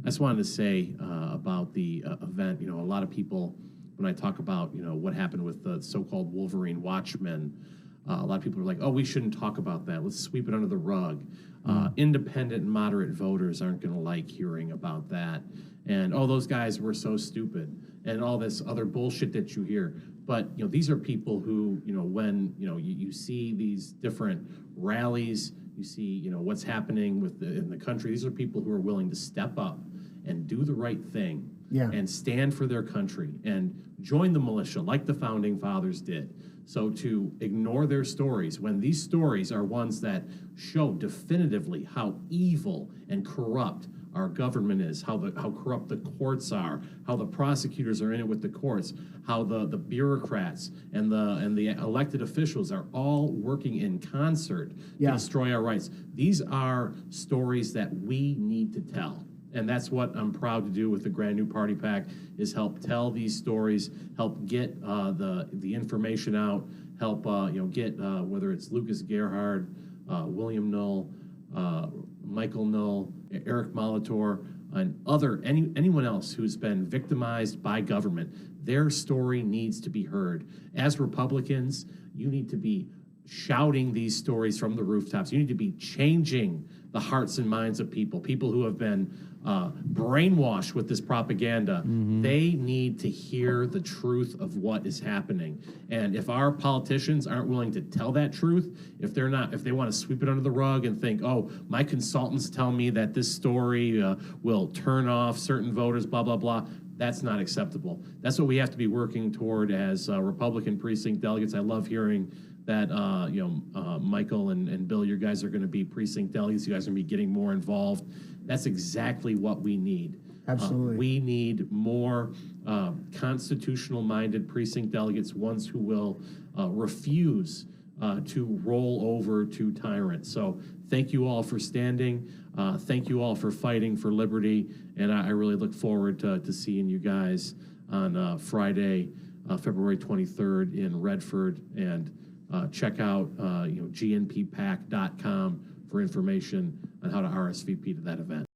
just wanted to say about the event. A lot of people, when I talk about, what happened with the so-called Wolverine Watchmen, a lot of people are like, oh, we shouldn't talk about that. Let's sweep it under the rug. Independent and moderate voters aren't going to like hearing about that. And, oh, those guys were so stupid and all this other bullshit that you hear. But, these are people who, when, you see these different rallies, you see, what's happening in the country. These are people who are willing to step up and do the right thing and stand for their country and join the militia like the Founding Fathers did. So to ignore their stories, when these stories are ones that show definitively how evil and corrupt our government is, how corrupt the courts are, how the prosecutors are in it with the courts, how the bureaucrats and the elected officials are all working in concert to destroy our rights. These are stories that we need to tell. And that's what I'm proud to do with the Grand New Party PAC, is help tell these stories, help get the information out, help get whether it's Lucas Gerhard, William Null, Michael Null, Eric Molitor, and anyone else who's been victimized by government. Their story needs to be heard. As Republicans, you need to be shouting these stories from the rooftops. You need to be changing the hearts and minds of people who have been brainwashed with this propaganda. They need to hear the truth of what is happening. And if our politicians aren't willing to tell that truth, if they want to sweep it under the rug and think, oh, my consultants tell me that this story will turn off certain voters, blah, blah, blah, that's not acceptable. That's what we have to be working toward as Republican precinct delegates. I love hearing that Michael and Bill, you guys are going to be precinct delegates. You guys are going to be getting more involved. That's exactly what we need. Absolutely. We need more constitutional-minded precinct delegates, ones who will refuse to roll over to tyrants. So thank you all for standing. Thank you all for fighting for liberty. And I really look forward to seeing you guys on Friday, February 23rd in Redford. And check out gnppac.com for information on how to RSVP to that event.